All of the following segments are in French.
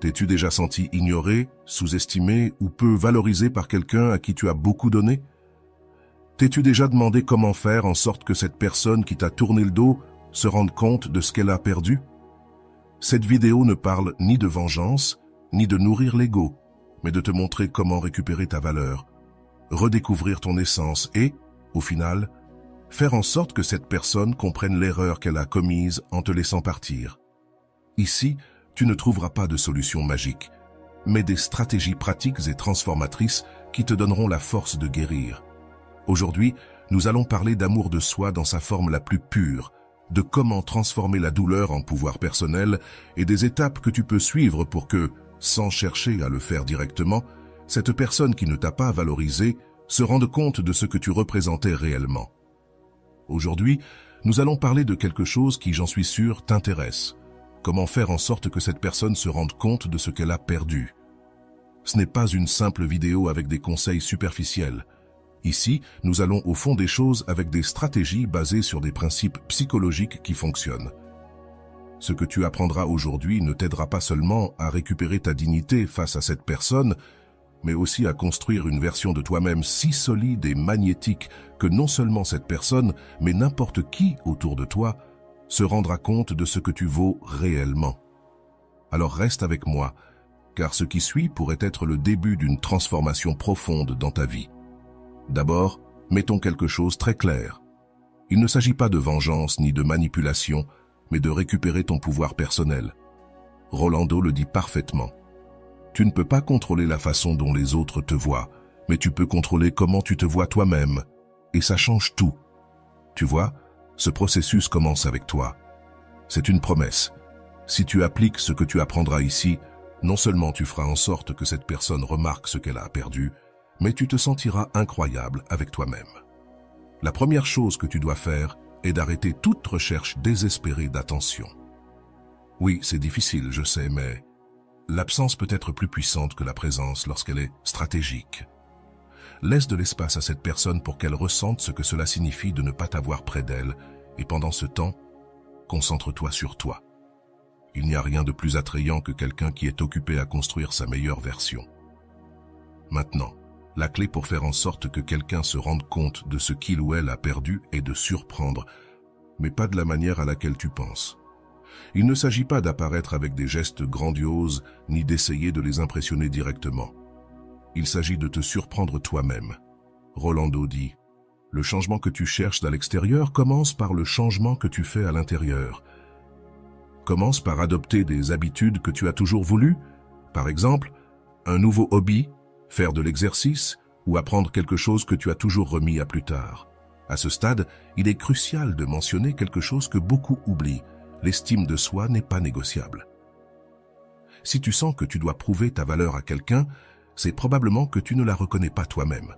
T'es-tu déjà senti ignoré, sous-estimé ou peu valorisé par quelqu'un à qui tu as beaucoup donné? T'es-tu déjà demandé comment faire en sorte que cette personne qui t'a tourné le dos se rende compte de ce qu'elle a perdu? Cette vidéo ne parle ni de vengeance, ni de nourrir l'ego, mais de te montrer comment récupérer ta valeur, redécouvrir ton essence et, au final, faire en sorte que cette personne comprenne l'erreur qu'elle a commise en te laissant partir. Ici, tu ne trouveras pas de solution magique, mais des stratégies pratiques et transformatrices qui te donneront la force de guérir. Aujourd'hui, nous allons parler d'amour de soi dans sa forme la plus pure, de comment transformer la douleur en pouvoir personnel et des étapes que tu peux suivre pour que, sans chercher à le faire directement, cette personne qui ne t'a pas valorisé se rende compte de ce que tu représentais réellement. Aujourd'hui, nous allons parler de quelque chose qui, j'en suis sûr, t'intéresse. Comment faire en sorte que cette personne se rende compte de ce qu'elle a perdu. Ce n'est pas une simple vidéo avec des conseils superficiels. Ici, nous allons au fond des choses avec des stratégies basées sur des principes psychologiques qui fonctionnent. Ce que tu apprendras aujourd'hui ne t'aidera pas seulement à récupérer ta dignité face à cette personne, mais aussi à construire une version de toi-même si solide et magnétique que non seulement cette personne, mais n'importe qui autour de toi, se rendra compte de ce que tu vaux réellement. Alors reste avec moi, car ce qui suit pourrait être le début d'une transformation profonde dans ta vie. D'abord, mettons quelque chose très clair. Il ne s'agit pas de vengeance ni de manipulation, mais de récupérer ton pouvoir personnel. Rolando le dit parfaitement. Tu ne peux pas contrôler la façon dont les autres te voient, mais tu peux contrôler comment tu te vois toi-même. Et ça change tout. Tu vois, ce processus commence avec toi. C'est une promesse. Si tu appliques ce que tu apprendras ici, non seulement tu feras en sorte que cette personne remarque ce qu'elle a perdu, mais tu te sentiras incroyable avec toi-même. La première chose que tu dois faire est d'arrêter toute recherche désespérée d'attention. Oui, c'est difficile, je sais, mais l'absence peut être plus puissante que la présence lorsqu'elle est stratégique. Laisse de l'espace à cette personne pour qu'elle ressente ce que cela signifie de ne pas t'avoir près d'elle, et pendant ce temps, concentre-toi sur toi. Il n'y a rien de plus attrayant que quelqu'un qui est occupé à construire sa meilleure version. Maintenant, la clé pour faire en sorte que quelqu'un se rende compte de ce qu'il ou elle a perdu est de surprendre, mais pas de la manière à laquelle tu penses. Il ne s'agit pas d'apparaître avec des gestes grandioses, ni d'essayer de les impressionner directement. Il s'agit de te surprendre toi-même. Rolando dit, « Le changement que tu cherches à l'extérieur commence par le changement que tu fais à l'intérieur. Commence par adopter des habitudes que tu as toujours voulu, par exemple, un nouveau hobby, faire de l'exercice ou apprendre quelque chose que tu as toujours remis à plus tard. À ce stade, il est crucial de mentionner quelque chose que beaucoup oublient. L'estime de soi n'est pas négociable. Si tu sens que tu dois prouver ta valeur à quelqu'un, c'est probablement que tu ne la reconnais pas toi-même.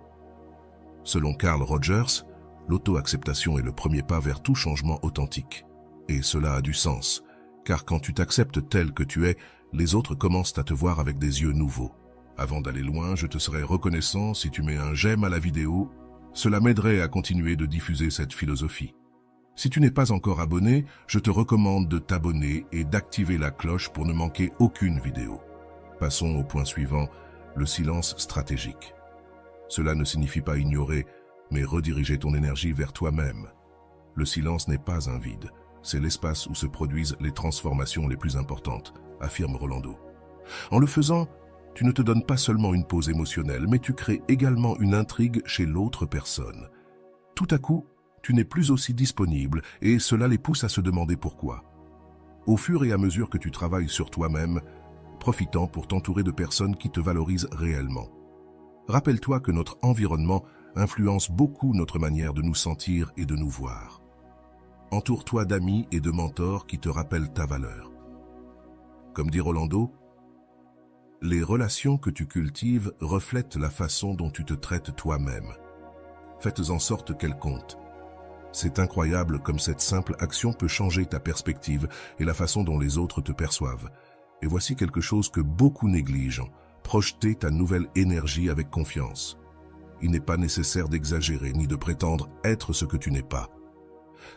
Selon Carl Rogers, l'auto-acceptation est le premier pas vers tout changement authentique. Et cela a du sens, car quand tu t'acceptes tel que tu es, les autres commencent à te voir avec des yeux nouveaux. Avant d'aller loin, je te serais reconnaissant si tu mets un j'aime à la vidéo. Cela m'aiderait à continuer de diffuser cette philosophie. Si tu n'es pas encore abonné, je te recommande de t'abonner et d'activer la cloche pour ne manquer aucune vidéo. Passons au point suivant, le silence stratégique. Cela ne signifie pas ignorer, mais rediriger ton énergie vers toi-même. Le silence n'est pas un vide, c'est l'espace où se produisent les transformations les plus importantes, affirme Rolando. En le faisant, tu ne te donnes pas seulement une pause émotionnelle, mais tu crées également une intrigue chez l'autre personne. Tout à coup, tu n'es plus aussi disponible et cela les pousse à se demander pourquoi. Au fur et à mesure que tu travailles sur toi-même, profitant pour t'entourer de personnes qui te valorisent réellement. Rappelle-toi que notre environnement influence beaucoup notre manière de nous sentir et de nous voir. Entoure-toi d'amis et de mentors qui te rappellent ta valeur. Comme dit Rolando, les relations que tu cultives reflètent la façon dont tu te traites toi-même. Faites en sorte qu'elles comptent. C'est incroyable comme cette simple action peut changer ta perspective et la façon dont les autres te perçoivent. Et voici quelque chose que beaucoup négligent, projeter ta nouvelle énergie avec confiance. Il n'est pas nécessaire d'exagérer ni de prétendre être ce que tu n'es pas.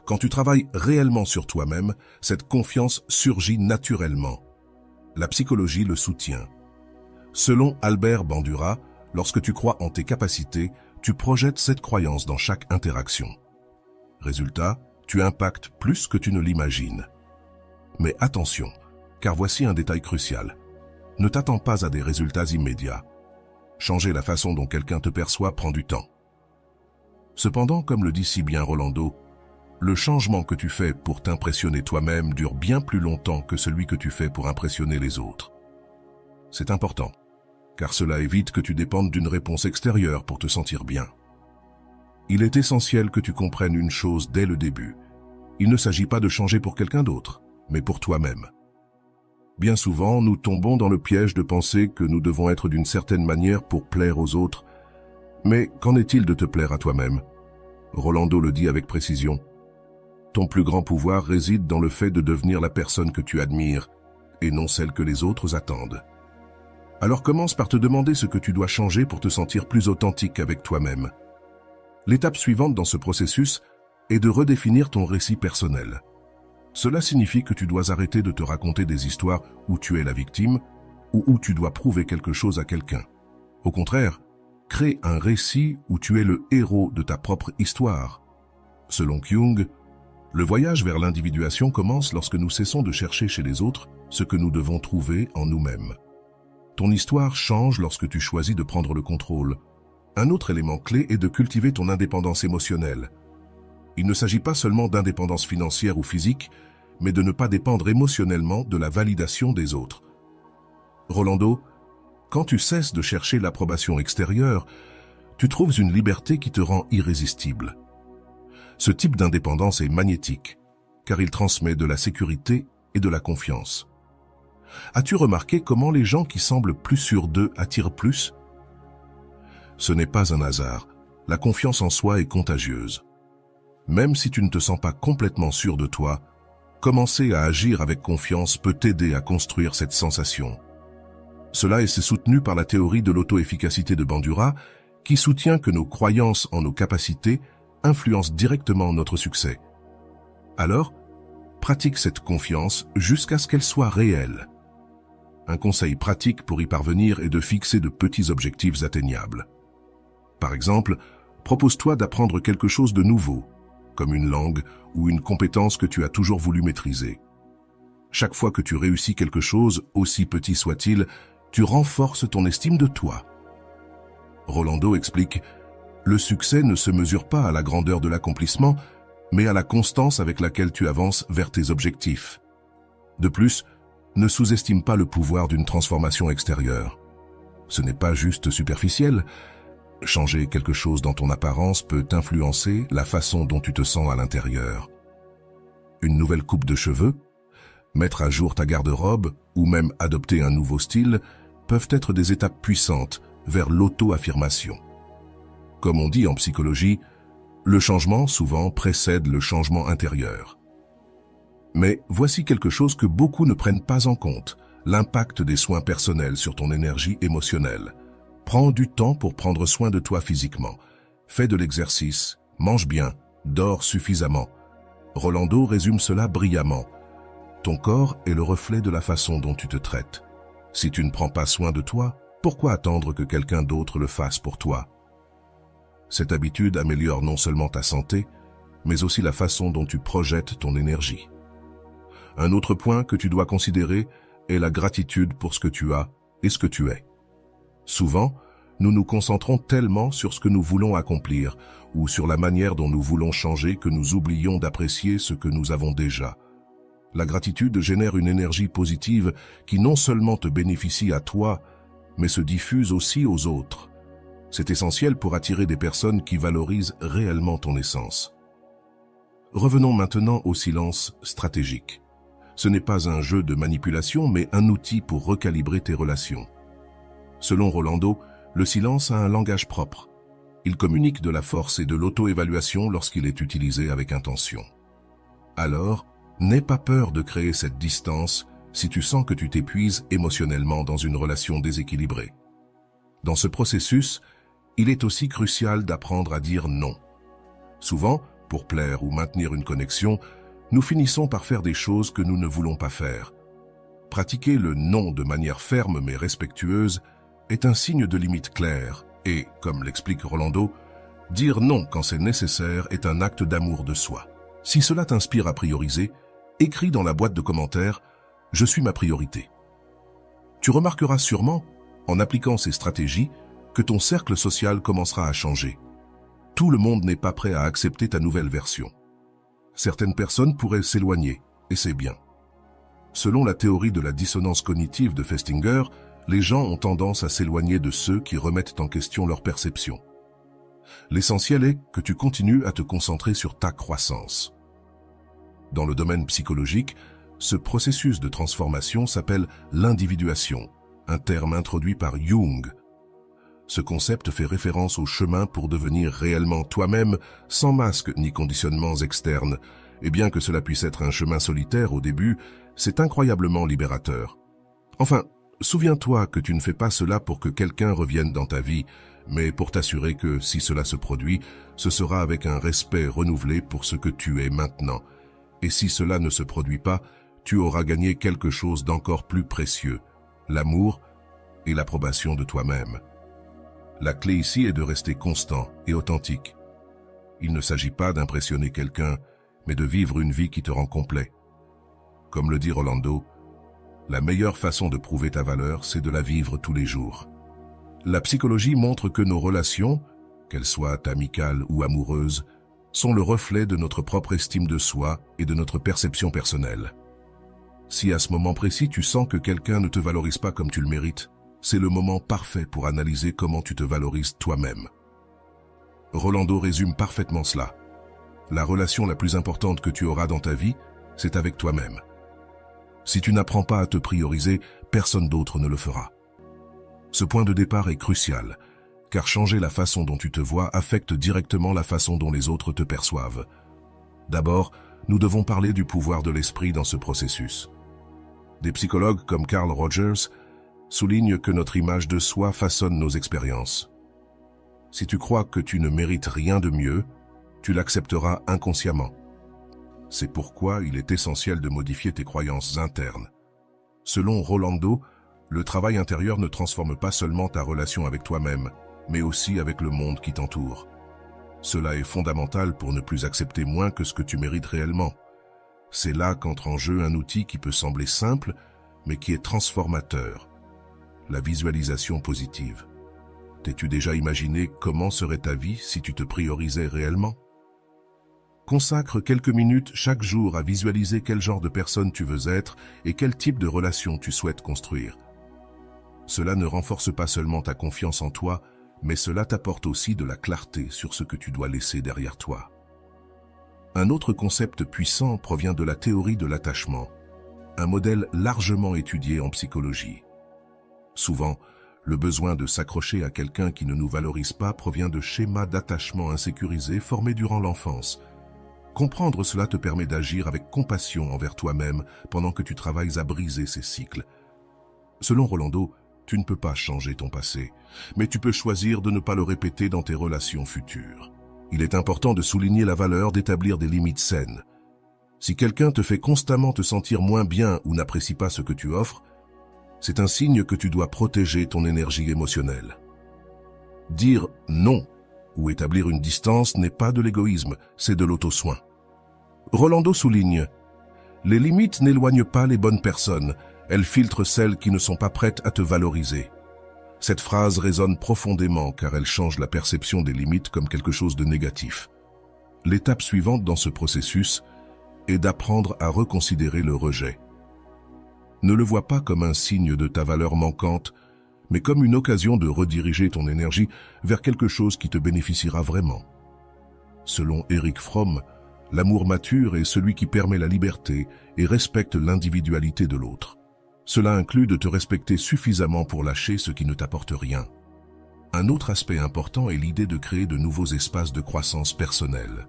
Quand tu travailles réellement sur toi-même, cette confiance surgit naturellement. La psychologie le soutient. Selon Albert Bandura, lorsque tu crois en tes capacités, tu projettes cette croyance dans chaque interaction. Résultat, tu impactes plus que tu ne l'imagines. Mais attention, car voici un détail crucial. Ne t'attends pas à des résultats immédiats. Changer la façon dont quelqu'un te perçoit prend du temps. Cependant, comme le dit si bien Rolando, le changement que tu fais pour t'impressionner toi-même dure bien plus longtemps que celui que tu fais pour impressionner les autres. C'est important, car cela évite que tu dépendes d'une réponse extérieure pour te sentir bien. Il est essentiel que tu comprennes une chose dès le début. Il ne s'agit pas de changer pour quelqu'un d'autre, mais pour toi-même. Bien souvent, nous tombons dans le piège de penser que nous devons être d'une certaine manière pour plaire aux autres. Mais qu'en est-il de te plaire à toi-même? Rolando le dit avec précision. Ton plus grand pouvoir réside dans le fait de devenir la personne que tu admires, et non celle que les autres attendent. Alors commence par te demander ce que tu dois changer pour te sentir plus authentique avec toi-même. L'étape suivante dans ce processus est de redéfinir ton récit personnel. Cela signifie que tu dois arrêter de te raconter des histoires où tu es la victime ou où tu dois prouver quelque chose à quelqu'un. Au contraire, crée un récit où tu es le héros de ta propre histoire. Selon Jung, le voyage vers l'individuation commence lorsque nous cessons de chercher chez les autres ce que nous devons trouver en nous-mêmes. Ton histoire change lorsque tu choisis de prendre le contrôle. Un autre élément clé est de cultiver ton indépendance émotionnelle. Il ne s'agit pas seulement d'indépendance financière ou physique, mais de ne pas dépendre émotionnellement de la validation des autres. Rolando, quand tu cesses de chercher l'approbation extérieure, tu trouves une liberté qui te rend irrésistible. Ce type d'indépendance est magnétique, car il transmet de la sécurité et de la confiance. As-tu remarqué comment les gens qui semblent plus sûrs d'eux attirent plus? Ce n'est pas un hasard, la confiance en soi est contagieuse. Même si tu ne te sens pas complètement sûr de toi, commencer à agir avec confiance peut t'aider à construire cette sensation. Cela est soutenu par la théorie de l'auto-efficacité de Bandura, qui soutient que nos croyances en nos capacités influencent directement notre succès. Alors, pratique cette confiance jusqu'à ce qu'elle soit réelle. Un conseil pratique pour y parvenir est de fixer de petits objectifs atteignables. Par exemple, propose-toi d'apprendre quelque chose de nouveau, comme une langue ou une compétence que tu as toujours voulu maîtriser. Chaque fois que tu réussis quelque chose, aussi petit soit-il, tu renforces ton estime de toi. Rolando explique, le succès ne se mesure pas à la grandeur de l'accomplissement, mais à la constance avec laquelle tu avances vers tes objectifs. De plus, ne sous-estime pas le pouvoir d'une transformation extérieure. Ce n'est pas juste superficiel. Changer quelque chose dans ton apparence peut influencer la façon dont tu te sens à l'intérieur. Une nouvelle coupe de cheveux, mettre à jour ta garde-robe ou même adopter un nouveau style peuvent être des étapes puissantes vers l'auto-affirmation. Comme on dit en psychologie, le changement souvent précède le changement intérieur. Mais voici quelque chose que beaucoup ne prennent pas en compte, l'impact des soins personnels sur ton énergie émotionnelle. Prends du temps pour prendre soin de toi physiquement. Fais de l'exercice, mange bien, dors suffisamment. Rolando résume cela brillamment. Ton corps est le reflet de la façon dont tu te traites. Si tu ne prends pas soin de toi, pourquoi attendre que quelqu'un d'autre le fasse pour toi? Cette habitude améliore non seulement ta santé, mais aussi la façon dont tu projettes ton énergie. Un autre point que tu dois considérer est la gratitude pour ce que tu as et ce que tu es. Souvent, nous nous concentrons tellement sur ce que nous voulons accomplir ou sur la manière dont nous voulons changer que nous oublions d'apprécier ce que nous avons déjà. La gratitude génère une énergie positive qui non seulement te bénéficie à toi, mais se diffuse aussi aux autres. C'est essentiel pour attirer des personnes qui valorisent réellement ton essence. Revenons maintenant au silence stratégique. Ce n'est pas un jeu de manipulation, mais un outil pour recalibrer tes relations. Selon Rolando, le silence a un langage propre. Il communique de la force et de l'auto-évaluation lorsqu'il est utilisé avec intention. Alors, n'aie pas peur de créer cette distance si tu sens que tu t'épuises émotionnellement dans une relation déséquilibrée. Dans ce processus, il est aussi crucial d'apprendre à dire non. Souvent, pour plaire ou maintenir une connexion, nous finissons par faire des choses que nous ne voulons pas faire. Pratiquer le non de manière ferme mais respectueuse est un signe de limite claire et, comme l'explique Rolando, dire non quand c'est nécessaire est un acte d'amour de soi. Si cela t'inspire à prioriser, écris dans la boîte de commentaires « Je suis ma priorité ». Tu remarqueras sûrement, en appliquant ces stratégies, que ton cercle social commencera à changer. Tout le monde n'est pas prêt à accepter ta nouvelle version. Certaines personnes pourraient s'éloigner, et c'est bien. Selon la théorie de la dissonance cognitive de Festinger, les gens ont tendance à s'éloigner de ceux qui remettent en question leur perception. L'essentiel est que tu continues à te concentrer sur ta croissance. Dans le domaine psychologique, ce processus de transformation s'appelle l'individuation, un terme introduit par Jung. Ce concept fait référence au chemin pour devenir réellement toi-même, sans masque ni conditionnements externes, et bien que cela puisse être un chemin solitaire au début, c'est incroyablement libérateur. Enfin, souviens-toi que tu ne fais pas cela pour que quelqu'un revienne dans ta vie, mais pour t'assurer que, si cela se produit, ce sera avec un respect renouvelé pour ce que tu es maintenant. Et si cela ne se produit pas, tu auras gagné quelque chose d'encore plus précieux, l'amour et l'approbation de toi-même. La clé ici est de rester constant et authentique. Il ne s'agit pas d'impressionner quelqu'un, mais de vivre une vie qui te rend complet. Comme le dit Rolando, la meilleure façon de prouver ta valeur, c'est de la vivre tous les jours. La psychologie montre que nos relations, qu'elles soient amicales ou amoureuses, sont le reflet de notre propre estime de soi et de notre perception personnelle. Si à ce moment précis tu sens que quelqu'un ne te valorise pas comme tu le mérites, c'est le moment parfait pour analyser comment tu te valorises toi-même. Rolando résume parfaitement cela. La relation la plus importante que tu auras dans ta vie, c'est avec toi-même. Si tu n'apprends pas à te prioriser, personne d'autre ne le fera. Ce point de départ est crucial, car changer la façon dont tu te vois affecte directement la façon dont les autres te perçoivent. D'abord, nous devons parler du pouvoir de l'esprit dans ce processus. Des psychologues comme Carl Rogers soulignent que notre image de soi façonne nos expériences. Si tu crois que tu ne mérites rien de mieux, tu l'accepteras inconsciemment. C'est pourquoi il est essentiel de modifier tes croyances internes. Selon Rolando, le travail intérieur ne transforme pas seulement ta relation avec toi-même, mais aussi avec le monde qui t'entoure. Cela est fondamental pour ne plus accepter moins que ce que tu mérites réellement. C'est là qu'entre en jeu un outil qui peut sembler simple, mais qui est transformateur. La visualisation positive. T'es-tu déjà imaginé comment serait ta vie si tu te priorisais réellement? Consacre quelques minutes chaque jour à visualiser quel genre de personne tu veux être et quel type de relation tu souhaites construire. Cela ne renforce pas seulement ta confiance en toi, mais cela t'apporte aussi de la clarté sur ce que tu dois laisser derrière toi. Un autre concept puissant provient de la théorie de l'attachement, un modèle largement étudié en psychologie. Souvent, le besoin de s'accrocher à quelqu'un qui ne nous valorise pas provient de schémas d'attachement insécurisés formés durant l'enfance. Comprendre cela te permet d'agir avec compassion envers toi-même pendant que tu travailles à briser ces cycles. Selon Rolando, tu ne peux pas changer ton passé, mais tu peux choisir de ne pas le répéter dans tes relations futures. Il est important de souligner la valeur d'établir des limites saines. Si quelqu'un te fait constamment te sentir moins bien ou n'apprécie pas ce que tu offres, c'est un signe que tu dois protéger ton énergie émotionnelle. Dire non ou établir une distance n'est pas de l'égoïsme, c'est de l'auto-soin. Rolando souligne « Les limites n'éloignent pas les bonnes personnes, elles filtrent celles qui ne sont pas prêtes à te valoriser. » Cette phrase résonne profondément car elle change la perception des limites comme quelque chose de négatif. L'étape suivante dans ce processus est d'apprendre à reconsidérer le rejet. Ne le vois pas comme un signe de ta valeur manquante, mais comme une occasion de rediriger ton énergie vers quelque chose qui te bénéficiera vraiment. Selon Erich Fromm, l'amour mature est celui qui permet la liberté et respecte l'individualité de l'autre. Cela inclut de te respecter suffisamment pour lâcher ce qui ne t'apporte rien. Un autre aspect important est l'idée de créer de nouveaux espaces de croissance personnelle.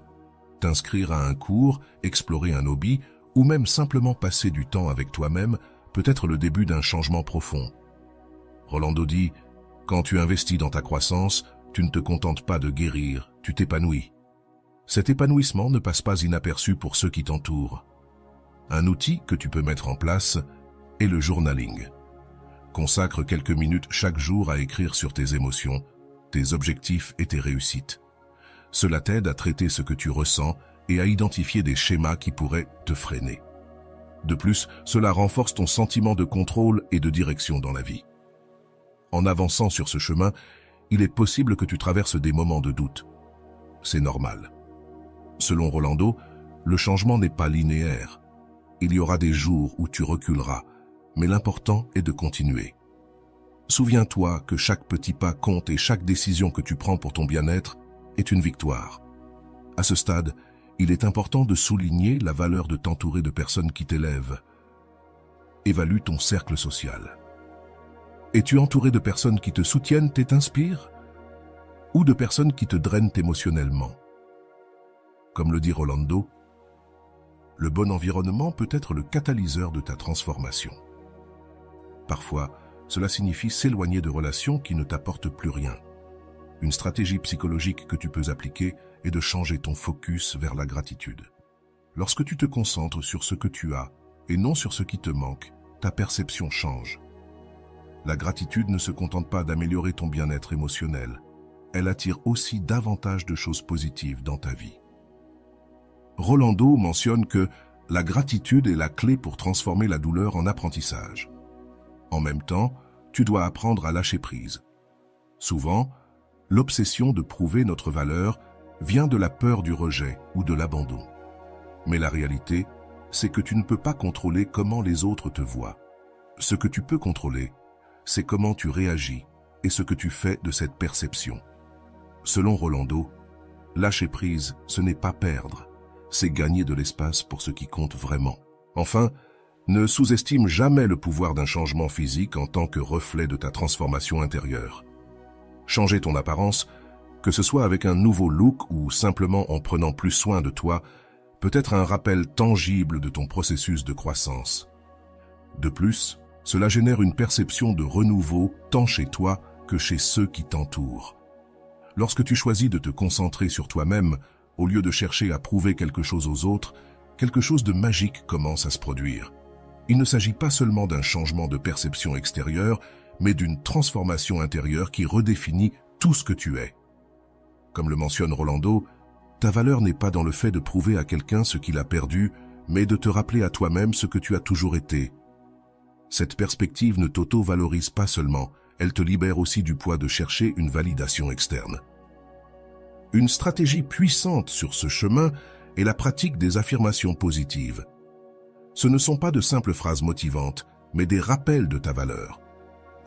T'inscrire à un cours, explorer un hobby ou même simplement passer du temps avec toi-même peut être le début d'un changement profond. Rolando dit « Quand tu investis dans ta croissance, tu ne te contentes pas de guérir, tu t'épanouis. » Cet épanouissement ne passe pas inaperçu pour ceux qui t'entourent. Un outil que tu peux mettre en place est le journaling. Consacre quelques minutes chaque jour à écrire sur tes émotions, tes objectifs et tes réussites. Cela t'aide à traiter ce que tu ressens et à identifier des schémas qui pourraient te freiner. De plus, cela renforce ton sentiment de contrôle et de direction dans la vie. En avançant sur ce chemin, il est possible que tu traverses des moments de doute. C'est normal. Selon Rolando, le changement n'est pas linéaire. Il y aura des jours où tu reculeras, mais l'important est de continuer. Souviens-toi que chaque petit pas compte et chaque décision que tu prends pour ton bien-être est une victoire. À ce stade, il est important de souligner la valeur de t'entourer de personnes qui t'élèvent. Évalue ton cercle social. Es-tu entouré de personnes qui te soutiennent et t'inspirent? Ou de personnes qui te drainent émotionnellement? Comme le dit Rolando, le bon environnement peut être le catalyseur de ta transformation. Parfois, cela signifie s'éloigner de relations qui ne t'apportent plus rien. Une stratégie psychologique que tu peux appliquer est de changer ton focus vers la gratitude. Lorsque tu te concentres sur ce que tu as et non sur ce qui te manque, ta perception change. La gratitude ne se contente pas d'améliorer ton bien-être émotionnel, elle attire aussi davantage de choses positives dans ta vie. Rolando mentionne que la gratitude est la clé pour transformer la douleur en apprentissage. En même temps, tu dois apprendre à lâcher prise. Souvent, l'obsession de prouver notre valeur vient de la peur du rejet ou de l'abandon. Mais la réalité, c'est que tu ne peux pas contrôler comment les autres te voient. Ce que tu peux contrôler, c'est comment tu réagis et ce que tu fais de cette perception. Selon Rolando, lâcher prise, ce n'est pas perdre, c'est gagner de l'espace pour ce qui compte vraiment. Enfin, ne sous-estime jamais le pouvoir d'un changement physique en tant que reflet de ta transformation intérieure. Changer ton apparence, que ce soit avec un nouveau look ou simplement en prenant plus soin de toi, peut être un rappel tangible de ton processus de croissance. De plus, cela génère une perception de renouveau tant chez toi que chez ceux qui t'entourent. Lorsque tu choisis de te concentrer sur toi-même, au lieu de chercher à prouver quelque chose aux autres, quelque chose de magique commence à se produire. Il ne s'agit pas seulement d'un changement de perception extérieure, mais d'une transformation intérieure qui redéfinit tout ce que tu es. Comme le mentionne Rolando, ta valeur n'est pas dans le fait de prouver à quelqu'un ce qu'il a perdu, mais de te rappeler à toi-même ce que tu as toujours été. Cette perspective ne t'auto-valorise pas seulement, elle te libère aussi du poids de chercher une validation externe. Une stratégie puissante sur ce chemin est la pratique des affirmations positives. Ce ne sont pas de simples phrases motivantes, mais des rappels de ta valeur.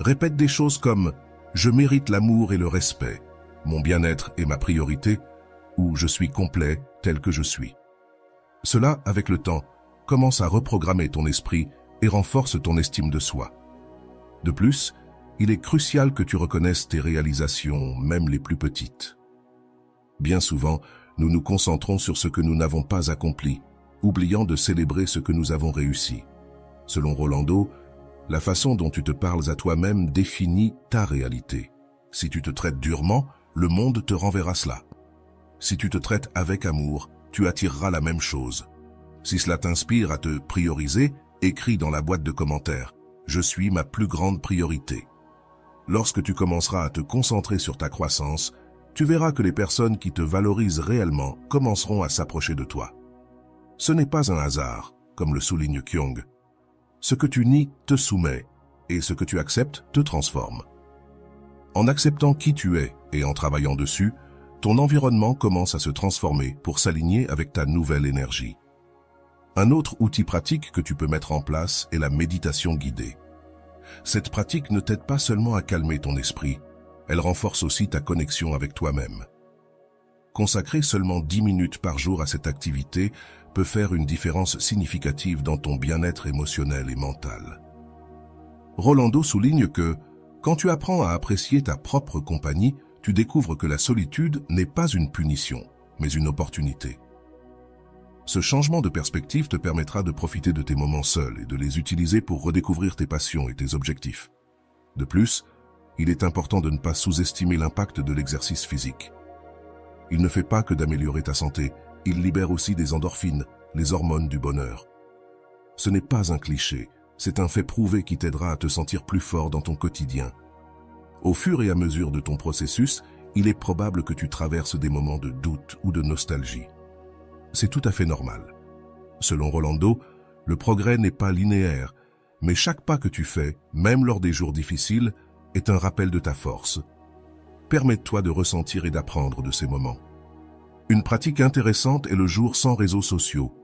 Répète des choses comme « Je mérite l'amour et le respect »,« Mon bien-être est ma priorité » ou « Je suis complet tel que je suis ». Cela, avec le temps, commence à reprogrammer ton esprit et renforce ton estime de soi. De plus, il est crucial que tu reconnaisses tes réalisations, même les plus petites. Bien souvent, nous nous concentrons sur ce que nous n'avons pas accompli, oubliant de célébrer ce que nous avons réussi. Selon Rolando, la façon dont tu te parles à toi-même définit ta réalité. Si tu te traites durement, le monde te renverra cela. Si tu te traites avec amour, tu attireras la même chose. Si cela t'inspire à te prioriser, écris dans la boîte de commentaires « Je suis ma plus grande priorité ». Lorsque tu commenceras à te concentrer sur ta croissance, tu verras que les personnes qui te valorisent réellement commenceront à s'approcher de toi. Ce n'est pas un hasard, comme le souligne Kyung. Ce que tu nies te soumet, et ce que tu acceptes te transforme. En acceptant qui tu es et en travaillant dessus, ton environnement commence à se transformer pour s'aligner avec ta nouvelle énergie. Un autre outil pratique que tu peux mettre en place est la méditation guidée. Cette pratique ne t'aide pas seulement à calmer ton esprit, elle renforce aussi ta connexion avec toi-même. Consacrer seulement 10 minutes par jour à cette activité peut faire une différence significative dans ton bien-être émotionnel et mental. Rolando souligne que, quand tu apprends à apprécier ta propre compagnie, tu découvres que la solitude n'est pas une punition, mais une opportunité. Ce changement de perspective te permettra de profiter de tes moments seuls et de les utiliser pour redécouvrir tes passions et tes objectifs. De plus, il est important de ne pas sous-estimer l'impact de l'exercice physique. Il ne fait pas que d'améliorer ta santé, il libère aussi des endorphines, les hormones du bonheur. Ce n'est pas un cliché, C'est un fait prouvé qui t'aidera à te sentir plus fort dans ton quotidien. Au fur et à mesure de ton processus, il est probable que tu traverses des moments de doute ou de nostalgie. C'est tout à fait normal. Selon Rolando, le progrès n'est pas linéaire, mais chaque pas que tu fais, même lors des jours difficiles, est un rappel de ta force. Permets-toi de ressentir et d'apprendre de ces moments. Une pratique intéressante est le jour sans réseaux sociaux.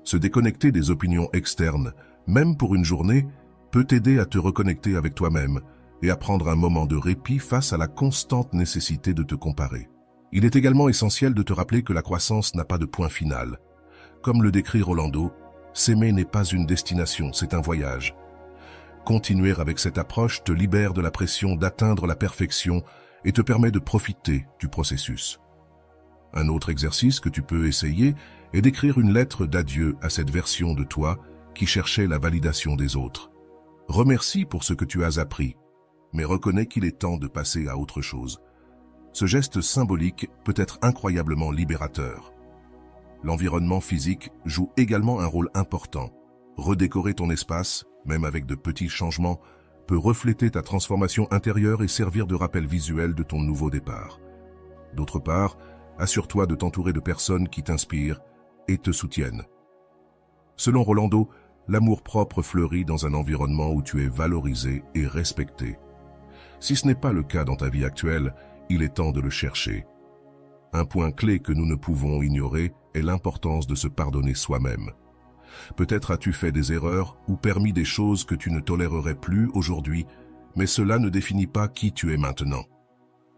Se déconnecter des opinions externes, même pour une journée, peut t'aider à te reconnecter avec toi-même et à prendre un moment de répit face à la constante nécessité de te comparer. Il est également essentiel de te rappeler que la croissance n'a pas de point final. Comme le décrit Rolando, s'aimer n'est pas une destination, c'est un voyage. Continuer avec cette approche te libère de la pression d'atteindre la perfection et te permet de profiter du processus. Un autre exercice que tu peux essayer est d'écrire une lettre d'adieu à cette version de toi qui cherchait la validation des autres. Remercie pour ce que tu as appris, mais reconnais qu'il est temps de passer à autre chose. Ce geste symbolique peut être incroyablement libérateur. L'environnement physique joue également un rôle important. Redécorer ton espace, même avec de petits changements, peut refléter ta transformation intérieure et servir de rappel visuel de ton nouveau départ. D'autre part, assure-toi de t'entourer de personnes qui t'inspirent et te soutiennent. Selon Rolando, l'amour-propre fleurit dans un environnement où tu es valorisé et respecté. Si ce n'est pas le cas dans ta vie actuelle, il est temps de le chercher. Un point clé que nous ne pouvons ignorer est l'importance de se pardonner soi-même. Peut-être as-tu fait des erreurs ou permis des choses que tu ne tolérerais plus aujourd'hui, mais cela ne définit pas qui tu es maintenant.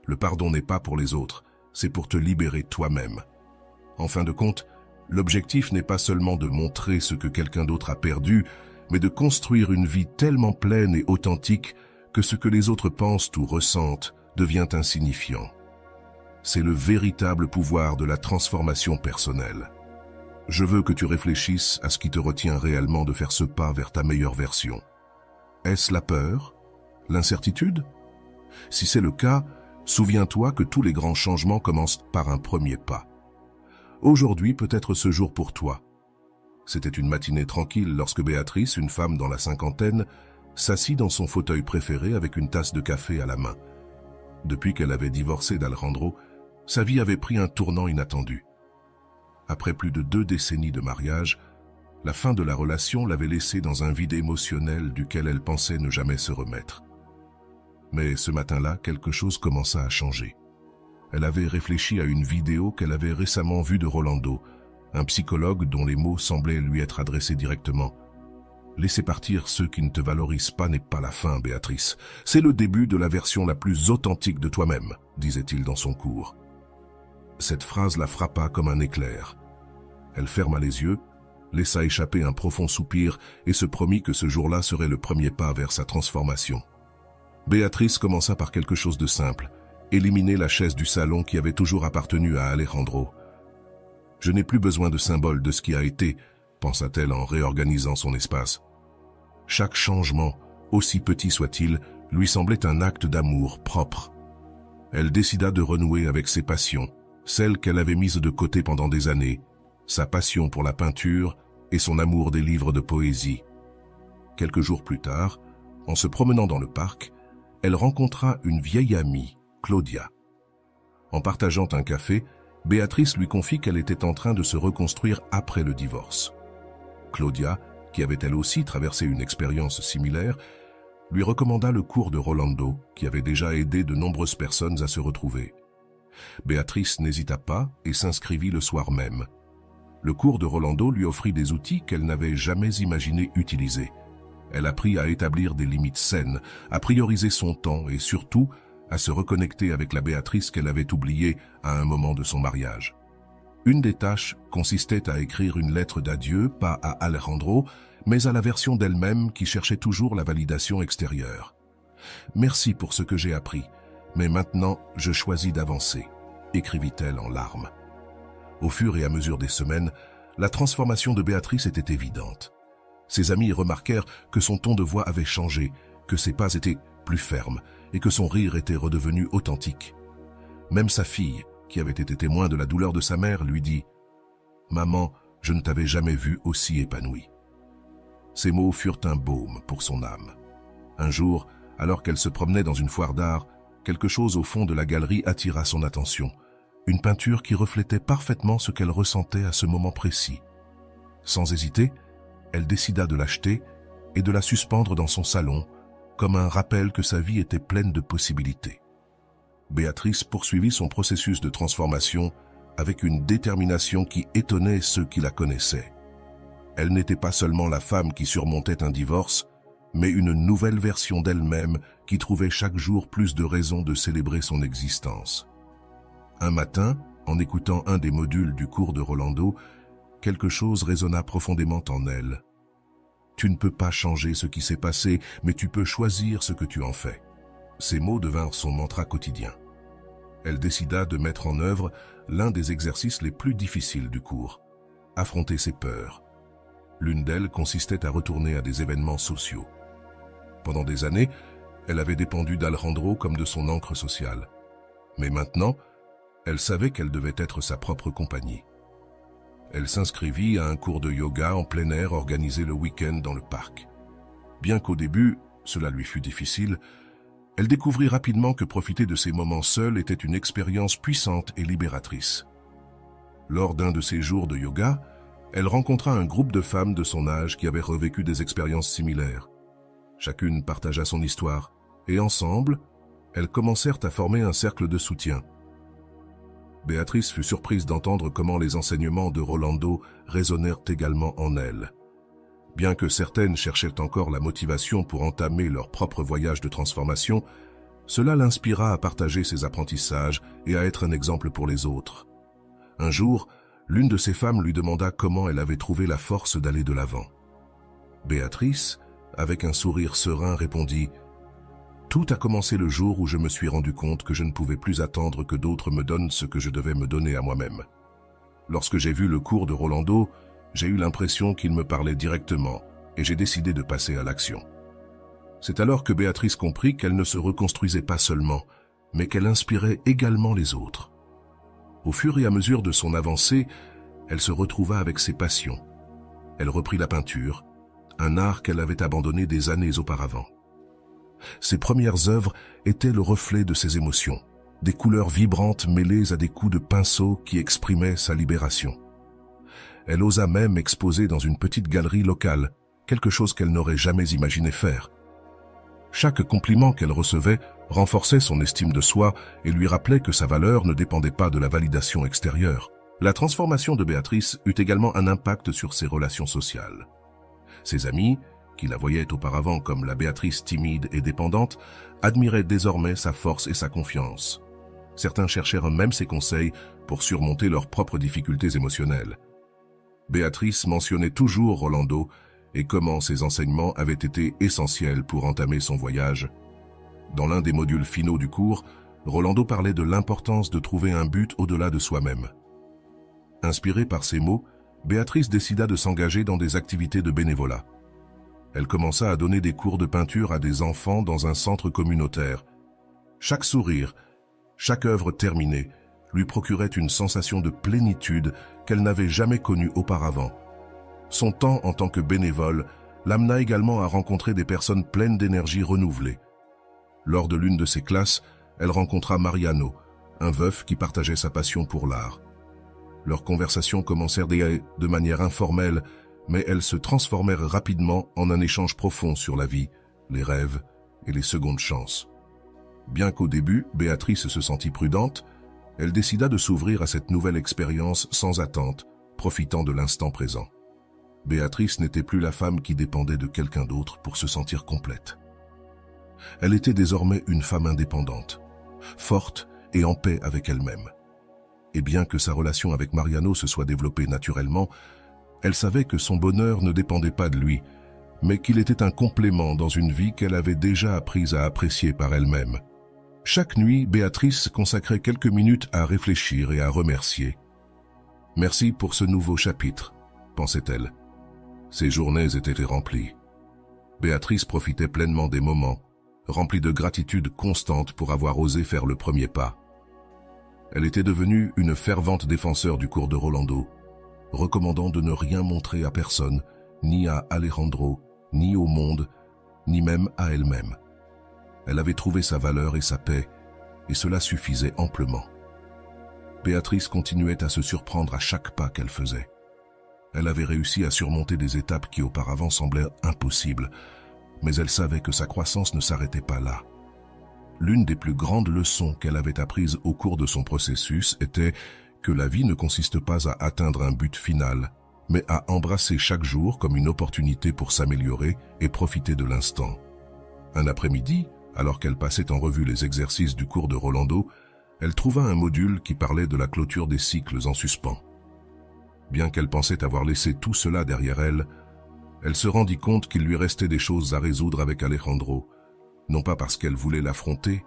Le pardon n'est pas pour les autres, c'est pour te libérer toi-même. En fin de compte, l'objectif n'est pas seulement de montrer ce que quelqu'un d'autre a perdu, mais de construire une vie tellement pleine et authentique que ce que les autres pensent ou ressentent devient insignifiant. C'est le véritable pouvoir de la transformation personnelle. Je veux que tu réfléchisses à ce qui te retient réellement de faire ce pas vers ta meilleure version. Est-ce la peur? L'incertitude? Si c'est le cas, souviens-toi que tous les grands changements commencent par un premier pas. Aujourd'hui peut être ce jour pour toi. C'était une matinée tranquille lorsque Béatrice, une femme dans la cinquantaine, s'assit dans son fauteuil préféré avec une tasse de café à la main. Depuis qu'elle avait divorcé d'Alejandro, sa vie avait pris un tournant inattendu. Après plus de 2 décennies de mariage, la fin de la relation l'avait laissée dans un vide émotionnel duquel elle pensait ne jamais se remettre. Mais ce matin-là, quelque chose commença à changer. Elle avait réfléchi à une vidéo qu'elle avait récemment vue de Rolando, un psychologue dont les mots semblaient lui être adressés directement. « Laisser partir ceux qui ne te valorisent pas n'est pas la fin, Béatrice. C'est le début de la version la plus authentique de toi-même, » disait-il dans son cours. Cette phrase la frappa comme un éclair. Elle ferma les yeux, laissa échapper un profond soupir et se promit que ce jour-là serait le premier pas vers sa transformation. Béatrice commença par quelque chose de simple, éliminer la chaise du salon qui avait toujours appartenu à Alejandro. « Je n'ai plus besoin de symbole de ce qui a été », pensa-t-elle en réorganisant son espace. Chaque changement, aussi petit soit-il, lui semblait un acte d'amour propre. Elle décida de renouer avec ses passions, celles qu'elle avait mises de côté pendant des années, sa passion pour la peinture et son amour des livres de poésie. Quelques jours plus tard, en se promenant dans le parc, elle rencontra une vieille amie, Claudia. En partageant un café, Béatrice lui confie qu'elle était en train de se reconstruire après le divorce. Claudia, qui avait elle aussi traversé une expérience similaire, lui recommanda le cours de Rolando, qui avait déjà aidé de nombreuses personnes à se retrouver. Béatrice n'hésita pas et s'inscrivit le soir même. Le cours de Rolando lui offrit des outils qu'elle n'avait jamais imaginé utiliser. Elle apprit à établir des limites saines, à prioriser son temps et surtout à se reconnecter avec la Béatrice qu'elle avait oubliée à un moment de son mariage. Une des tâches consistait à écrire une lettre d'adieu, pas à Alejandro, mais à la version d'elle-même qui cherchait toujours la validation extérieure. « Merci pour ce que j'ai appris, mais maintenant je choisis d'avancer », écrivit-elle en larmes. Au fur et à mesure des semaines, la transformation de Béatrice était évidente. Ses amis remarquèrent que son ton de voix avait changé, que ses pas étaient plus fermes et que son rire était redevenu authentique. Même sa fille, qui avait été témoin de la douleur de sa mère, lui dit « Maman, je ne t'avais jamais vue aussi épanouie. » Ces mots furent un baume pour son âme. Un jour, alors qu'elle se promenait dans une foire d'art, quelque chose au fond de la galerie attira son attention. Une peinture qui reflétait parfaitement ce qu'elle ressentait à ce moment précis. Sans hésiter, elle décida de l'acheter et de la suspendre dans son salon, comme un rappel que sa vie était pleine de possibilités. Béatrice poursuivit son processus de transformation avec une détermination qui étonnait ceux qui la connaissaient. Elle n'était pas seulement la femme qui surmontait un divorce, mais une nouvelle version d'elle-même qui trouvait chaque jour plus de raisons de célébrer son existence. Un matin, en écoutant un des modules du cours de Rolando, quelque chose résonna profondément en elle. Tu ne peux pas changer ce qui s'est passé, mais tu peux choisir ce que tu en fais. Ces mots devinrent son mantra quotidien. Elle décida de mettre en œuvre l'un des exercices les plus difficiles du cours, affronter ses peurs. L'une d'elles consistait à retourner à des événements sociaux. Pendant des années, elle avait dépendu d'Alejandro comme de son ancre sociale. Mais maintenant, elle savait qu'elle devait être sa propre compagnie. Elle s'inscrivit à un cours de yoga en plein air organisé le week-end dans le parc. Bien qu'au début, cela lui fut difficile, elle découvrit rapidement que profiter de ces moments seuls était une expérience puissante et libératrice. Lors d'un de ces jours de yoga, elle rencontra un groupe de femmes de son âge qui avaient revécu des expériences similaires. Chacune partagea son histoire, et ensemble, elles commencèrent à former un cercle de soutien. Béatrice fut surprise d'entendre comment les enseignements de Rolando résonnèrent également en elle. Bien que certaines cherchaient encore la motivation pour entamer leur propre voyage de transformation, cela l'inspira à partager ses apprentissages et à être un exemple pour les autres. Un jour, l'une de ces femmes lui demanda comment elle avait trouvé la force d'aller de l'avant. Béatrice, avec un sourire serein, répondit « Tout a commencé le jour où je me suis rendu compte que je ne pouvais plus attendre que d'autres me donnent ce que je devais me donner à moi-même. Lorsque j'ai vu le cours de Rolando, j'ai eu l'impression qu'il me parlait directement et j'ai décidé de passer à l'action. » C'est alors que Béatrice comprit qu'elle ne se reconstruisait pas seulement, mais qu'elle inspirait également les autres. Au fur et à mesure de son avancée, elle se retrouva avec ses passions. Elle reprit la peinture, un art qu'elle avait abandonné des années auparavant. Ses premières œuvres étaient le reflet de ses émotions, des couleurs vibrantes mêlées à des coups de pinceau qui exprimaient sa libération. Elle osa même exposer dans une petite galerie locale, quelque chose qu'elle n'aurait jamais imaginé faire. Chaque compliment qu'elle recevait renforçait son estime de soi et lui rappelait que sa valeur ne dépendait pas de la validation extérieure. La transformation de Béatrice eut également un impact sur ses relations sociales. Ses amis, qui la voyaient auparavant comme la Béatrice timide et dépendante, admiraient désormais sa force et sa confiance. Certains cherchèrent même ses conseils pour surmonter leurs propres difficultés émotionnelles. Béatrice mentionnait toujours Rolando et comment ses enseignements avaient été essentiels pour entamer son voyage. Dans l'un des modules finaux du cours, Rolando parlait de l'importance de trouver un but au-delà de soi-même. Inspirée par ces mots, Béatrice décida de s'engager dans des activités de bénévolat. Elle commença à donner des cours de peinture à des enfants dans un centre communautaire. Chaque sourire, chaque œuvre terminée, lui procurait une sensation de plénitude qu'elle n'avait jamais connue auparavant. Son temps en tant que bénévole l'amena également à rencontrer des personnes pleines d'énergie renouvelée. Lors de l'une de ses classes, elle rencontra Mariano, un veuf qui partageait sa passion pour l'art. Leurs conversations commencèrent de manière informelle, mais elles se transformèrent rapidement en un échange profond sur la vie, les rêves et les secondes chances. Bien qu'au début, Béatrice se sentit prudente, elle décida de s'ouvrir à cette nouvelle expérience sans attente, profitant de l'instant présent. Béatrice n'était plus la femme qui dépendait de quelqu'un d'autre pour se sentir complète. Elle était désormais une femme indépendante, forte et en paix avec elle-même. Et bien que sa relation avec Mariano se soit développée naturellement, elle savait que son bonheur ne dépendait pas de lui, mais qu'il était un complément dans une vie qu'elle avait déjà apprise à apprécier par elle-même. Chaque nuit, Béatrice consacrait quelques minutes à réfléchir et à remercier. « Merci pour ce nouveau chapitre », pensait-elle. Ses journées étaient remplies. Béatrice profitait pleinement des moments, remplie de gratitude constante pour avoir osé faire le premier pas. Elle était devenue une fervente défenseur du cours de Rolando, recommandant de ne rien montrer à personne, ni à Alejandro, ni au monde, ni même à elle-même. Elle avait trouvé sa valeur et sa paix, et cela suffisait amplement. Béatrice continuait à se surprendre à chaque pas qu'elle faisait. Elle avait réussi à surmonter des étapes qui auparavant semblaient impossibles, mais elle savait que sa croissance ne s'arrêtait pas là. L'une des plus grandes leçons qu'elle avait apprises au cours de son processus était que la vie ne consiste pas à atteindre un but final, mais à embrasser chaque jour comme une opportunité pour s'améliorer et profiter de l'instant. Un après-midi, alors qu'elle passait en revue les exercices du cours de Rolando, elle trouva un module qui parlait de la clôture des cycles en suspens. Bien qu'elle pensait avoir laissé tout cela derrière elle, elle se rendit compte qu'il lui restait des choses à résoudre avec Alejandro, non pas parce qu'elle voulait l'affronter,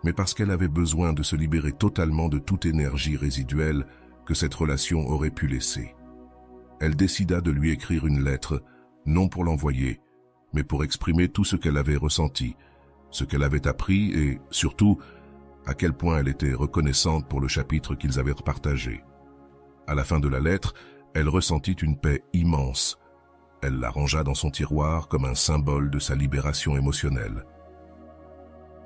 mais parce qu'elle avait besoin de se libérer totalement de toute énergie résiduelle que cette relation aurait pu laisser. Elle décida de lui écrire une lettre, non pour l'envoyer, mais pour exprimer tout ce qu'elle avait ressenti, ce qu'elle avait appris et, surtout, à quel point elle était reconnaissante pour le chapitre qu'ils avaient partagé. À la fin de la lettre, elle ressentit une paix immense. Elle la rangea dans son tiroir comme un symbole de sa libération émotionnelle.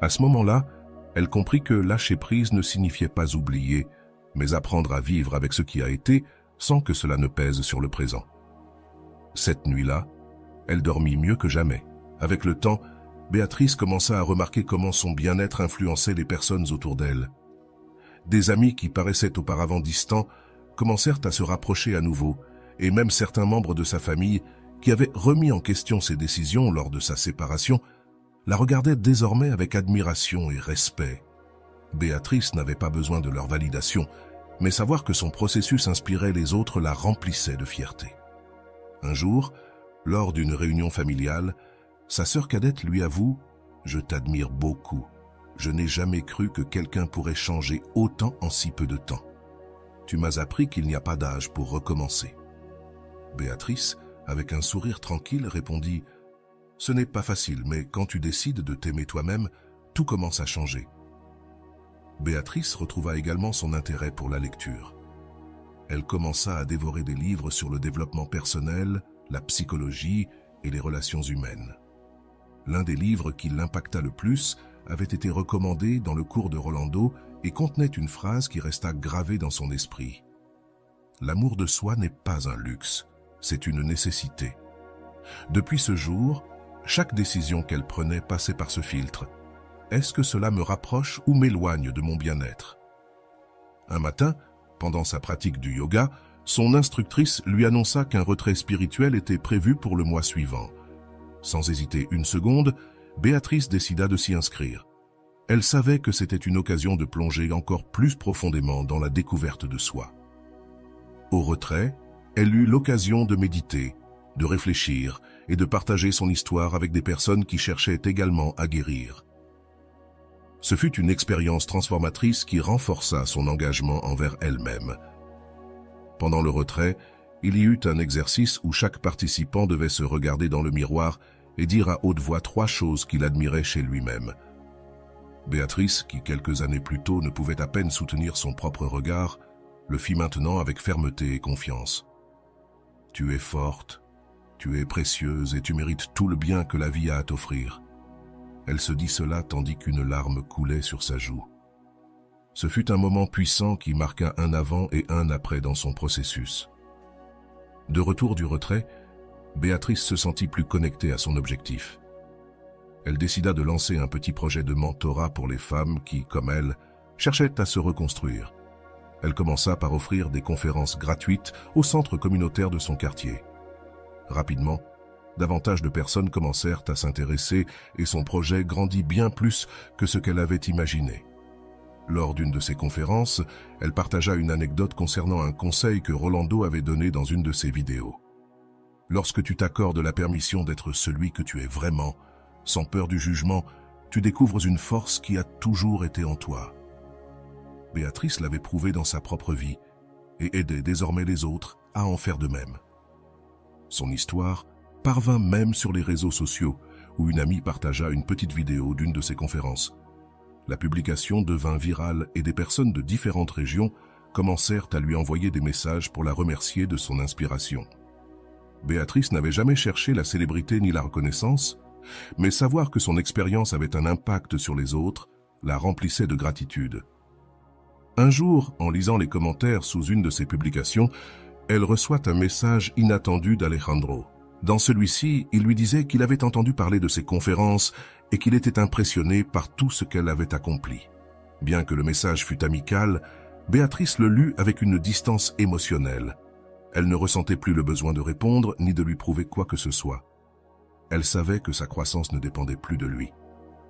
À ce moment-là, elle comprit que lâcher prise ne signifiait pas oublier, mais apprendre à vivre avec ce qui a été sans que cela ne pèse sur le présent. Cette nuit-là, elle dormit mieux que jamais. Avec le temps, Béatrice commença à remarquer comment son bien-être influençait les personnes autour d'elle. Des amis qui paraissaient auparavant distants commencèrent à se rapprocher à nouveau, et même certains membres de sa famille, qui avaient remis en question ses décisions lors de sa séparation, la regardaient désormais avec admiration et respect. Béatrice n'avait pas besoin de leur validation, mais savoir que son processus inspirait les autres la remplissait de fierté. Un jour, lors d'une réunion familiale, sa sœur cadette lui avoue « Je t'admire beaucoup. Je n'ai jamais cru que quelqu'un pourrait changer autant en si peu de temps. Tu m'as appris qu'il n'y a pas d'âge pour recommencer. » Béatrice, avec un sourire tranquille, répondit « Ce n'est pas facile, mais quand tu décides de t'aimer toi-même, tout commence à changer. » Béatrice retrouva également son intérêt pour la lecture. Elle commença à dévorer des livres sur le développement personnel, la psychologie et les relations humaines. L'un des livres qui l'impacta le plus avait été recommandé dans le cours de Rolando et contenait une phrase qui resta gravée dans son esprit. « L'amour de soi n'est pas un luxe, c'est une nécessité. » Depuis ce jour, chaque décision qu'elle prenait passait par ce filtre. Est-ce que cela me rapproche ou m'éloigne de mon bien-être? Un matin, pendant sa pratique du yoga, son instructrice lui annonça qu'un retrait spirituel était prévu pour le mois suivant. Sans hésiter une seconde, Béatrice décida de s'y inscrire. Elle savait que c'était une occasion de plonger encore plus profondément dans la découverte de soi. Au retrait, elle eut l'occasion de méditer, de réfléchir et de partager son histoire avec des personnes qui cherchaient également à guérir. Ce fut une expérience transformatrice qui renforça son engagement envers elle-même. Pendant le retrait, il y eut un exercice où chaque participant devait se regarder dans le miroir et dire à haute voix 3 choses qu'il admirait chez lui-même. Béatrice, qui quelques années plus tôt ne pouvait à peine soutenir son propre regard, le fit maintenant avec fermeté et confiance. « Tu es forte, tu es précieuse et tu mérites tout le bien que la vie a à t'offrir. » Elle se dit cela tandis qu'une larme coulait sur sa joue. Ce fut un moment puissant qui marqua un avant et un après dans son processus. De retour du retrait, Béatrice se sentit plus connectée à son objectif. Elle décida de lancer un petit projet de mentorat pour les femmes qui, comme elle, cherchaient à se reconstruire. Elle commença par offrir des conférences gratuites au centre communautaire de son quartier. Rapidement, davantage de personnes commencèrent à s'intéresser et son projet grandit bien plus que ce qu'elle avait imaginé. Lors d'une de ses conférences, elle partagea une anecdote concernant un conseil que Rolando avait donné dans une de ses vidéos. Lorsque tu t'accordes la permission d'être celui que tu es vraiment, sans peur du jugement, tu découvres une force qui a toujours été en toi. Béatrice l'avait prouvé dans sa propre vie et aidait désormais les autres à en faire de même. Son histoire parvint même sur les réseaux sociaux, où une amie partagea une petite vidéo d'une de ses conférences. La publication devint virale et des personnes de différentes régions commencèrent à lui envoyer des messages pour la remercier de son inspiration. Béatrice n'avait jamais cherché la célébrité ni la reconnaissance, mais savoir que son expérience avait un impact sur les autres la remplissait de gratitude. Un jour, en lisant les commentaires sous une de ses publications, elle reçoit un message inattendu d'Alejandro. Dans celui-ci, il lui disait qu'il avait entendu parler de ses conférences et qu'il était impressionné par tout ce qu'elle avait accompli. Bien que le message fût amical, Béatrice le lut avec une distance émotionnelle. Elle ne ressentait plus le besoin de répondre ni de lui prouver quoi que ce soit. Elle savait que sa croissance ne dépendait plus de lui.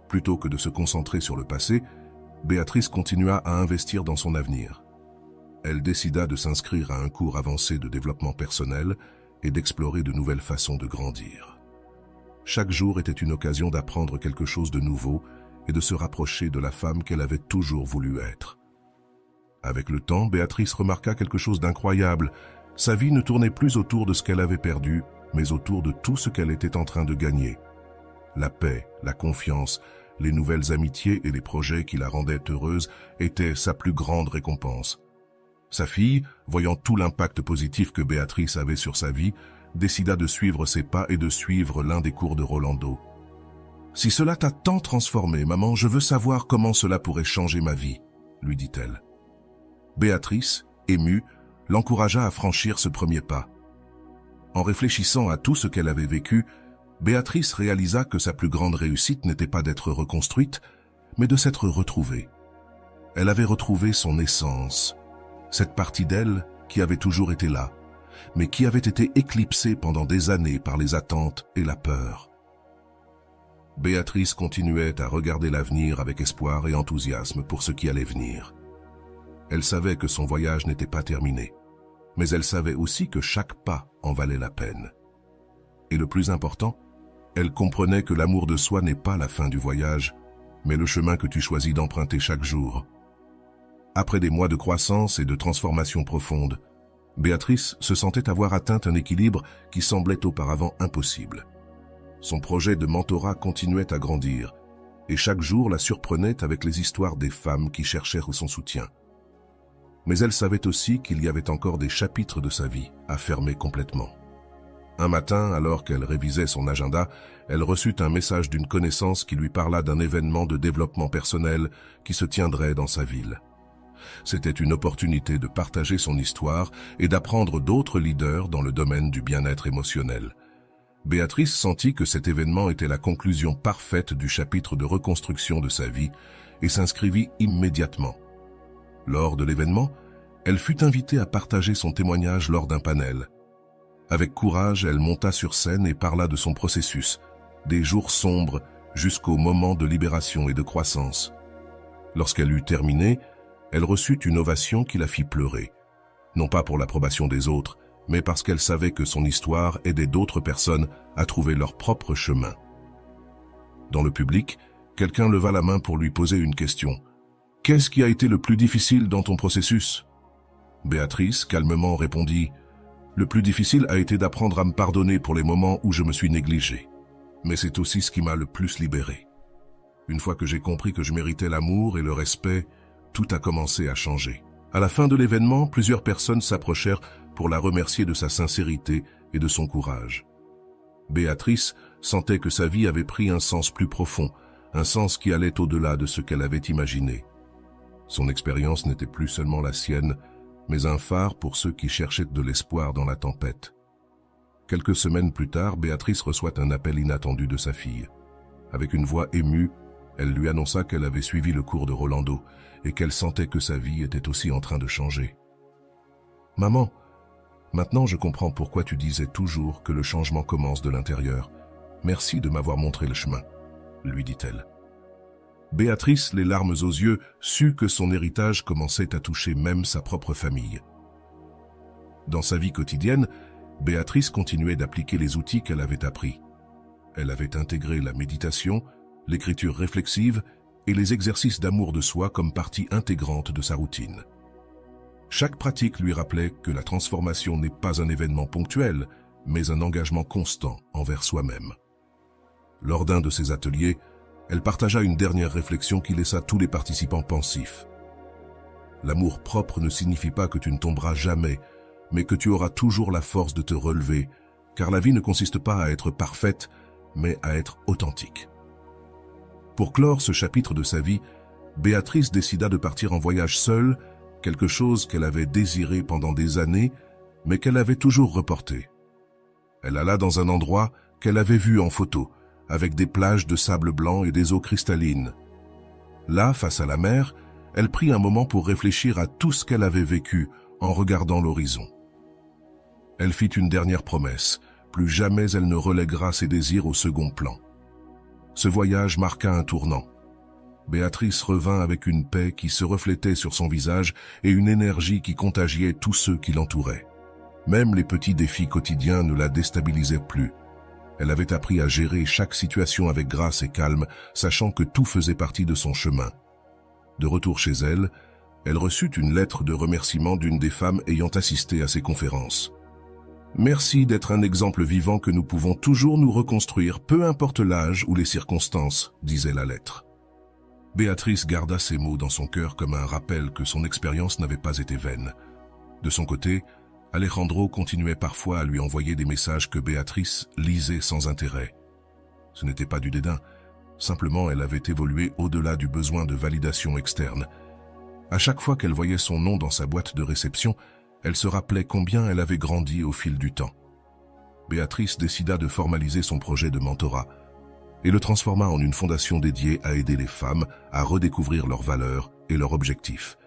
Plutôt que de se concentrer sur le passé, Béatrice continua à investir dans son avenir. Elle décida de s'inscrire à un cours avancé de développement personnel et d'explorer de nouvelles façons de grandir. Chaque jour était une occasion d'apprendre quelque chose de nouveau et de se rapprocher de la femme qu'elle avait toujours voulu être. Avec le temps, Béatrice remarqua quelque chose d'incroyable. Sa vie ne tournait plus autour de ce qu'elle avait perdu, mais autour de tout ce qu'elle était en train de gagner. La paix, la confiance, les nouvelles amitiés et les projets qui la rendaient heureuse étaient sa plus grande récompense. Sa fille, voyant tout l'impact positif que Béatrice avait sur sa vie, décida de suivre ses pas et de suivre l'un des cours de Rolando. « Si cela t'a tant transformé, maman, je veux savoir comment cela pourrait changer ma vie, » lui dit-elle. Béatrice, émue, l'encouragea à franchir ce premier pas. En réfléchissant à tout ce qu'elle avait vécu, Béatrice réalisa que sa plus grande réussite n'était pas d'être reconstruite, mais de s'être retrouvée. Elle avait retrouvé son essence, cette partie d'elle qui avait toujours été là, mais qui avait été éclipsée pendant des années par les attentes et la peur. Béatrice continuait à regarder l'avenir avec espoir et enthousiasme pour ce qui allait venir. Elle savait que son voyage n'était pas terminé, mais elle savait aussi que chaque pas en valait la peine. Et le plus important, elle comprenait que l'amour de soi n'est pas la fin du voyage, mais le chemin que tu choisis d'emprunter chaque jour. Après des mois de croissance et de transformation profonde, Béatrice se sentait avoir atteint un équilibre qui semblait auparavant impossible. Son projet de mentorat continuait à grandir, et chaque jour la surprenait avec les histoires des femmes qui cherchaient son soutien. Mais elle savait aussi qu'il y avait encore des chapitres de sa vie à fermer complètement. Un matin, alors qu'elle révisait son agenda, elle reçut un message d'une connaissance qui lui parla d'un événement de développement personnel qui se tiendrait dans sa ville. C'était une opportunité de partager son histoire et d'apprendre d'autres leaders dans le domaine du bien-être émotionnel. Béatrice sentit que cet événement était la conclusion parfaite du chapitre de reconstruction de sa vie et s'inscrivit immédiatement. Lors de l'événement, elle fut invitée à partager son témoignage lors d'un panel. Avec courage, elle monta sur scène et parla de son processus, des jours sombres jusqu'au moment de libération et de croissance. Lorsqu'elle eut terminé, elle reçut une ovation qui la fit pleurer, non pas pour l'approbation des autres, mais parce qu'elle savait que son histoire aidait d'autres personnes à trouver leur propre chemin. Dans le public, quelqu'un leva la main pour lui poser une question. « Qu'est-ce qui a été le plus difficile dans ton processus ?» Béatrice, calmement, répondit « Le plus difficile a été d'apprendre à me pardonner pour les moments où je me suis négligée. Mais c'est aussi ce qui m'a le plus libérée. Une fois que j'ai compris que je méritais l'amour et le respect, tout a commencé à changer. » À la fin de l'événement, plusieurs personnes s'approchèrent pour la remercier de sa sincérité et de son courage. Béatrice sentait que sa vie avait pris un sens plus profond, un sens qui allait au-delà de ce qu'elle avait imaginé. Son expérience n'était plus seulement la sienne, mais un phare pour ceux qui cherchaient de l'espoir dans la tempête. Quelques semaines plus tard, Béatrice reçoit un appel inattendu de sa fille. Avec une voix émue, elle lui annonça qu'elle avait suivi le cours de Rolando et qu'elle sentait que sa vie était aussi en train de changer. « Maman, maintenant je comprends pourquoi tu disais toujours que le changement commence de l'intérieur. Merci de m'avoir montré le chemin, » lui dit-elle. Béatrice, les larmes aux yeux, sut que son héritage commençait à toucher même sa propre famille. Dans sa vie quotidienne, Béatrice continuait d'appliquer les outils qu'elle avait appris. Elle avait intégré la méditation, l'écriture réflexive et les exercices d'amour de soi comme partie intégrante de sa routine. Chaque pratique lui rappelait que la transformation n'est pas un événement ponctuel, mais un engagement constant envers soi-même. Lors d'un de ces ateliers, elle partagea une dernière réflexion qui laissa tous les participants pensifs. L'amour propre ne signifie pas que tu ne tomberas jamais, mais que tu auras toujours la force de te relever, car la vie ne consiste pas à être parfaite, mais à être authentique. Pour clore ce chapitre de sa vie, Béatrice décida de partir en voyage seule, quelque chose qu'elle avait désiré pendant des années, mais qu'elle avait toujours reporté. Elle alla dans un endroit qu'elle avait vu en photo, avec des plages de sable blanc et des eaux cristallines. Là, face à la mer, elle prit un moment pour réfléchir à tout ce qu'elle avait vécu en regardant l'horizon. Elle fit une dernière promesse, plus jamais elle ne relèguera ses désirs au second plan. Ce voyage marqua un tournant. Béatrice revint avec une paix qui se reflétait sur son visage et une énergie qui contagiait tous ceux qui l'entouraient. Même les petits défis quotidiens ne la déstabilisaient plus. Elle avait appris à gérer chaque situation avec grâce et calme, sachant que tout faisait partie de son chemin. De retour chez elle, elle reçut une lettre de remerciement d'une des femmes ayant assisté à ses conférences. « Merci d'être un exemple vivant que nous pouvons toujours nous reconstruire, peu importe l'âge ou les circonstances », disait la lettre. Béatrice garda ces mots dans son cœur comme un rappel que son expérience n'avait pas été vaine. De son côté, Alejandro continuait parfois à lui envoyer des messages que Béatrice lisait sans intérêt. Ce n'était pas du dédain, simplement elle avait évolué au-delà du besoin de validation externe. À chaque fois qu'elle voyait son nom dans sa boîte de réception, elle se rappelait combien elle avait grandi au fil du temps. Béatrice décida de formaliser son projet de mentorat et le transforma en une fondation dédiée à aider les femmes à redécouvrir leurs valeurs et leurs objectifs.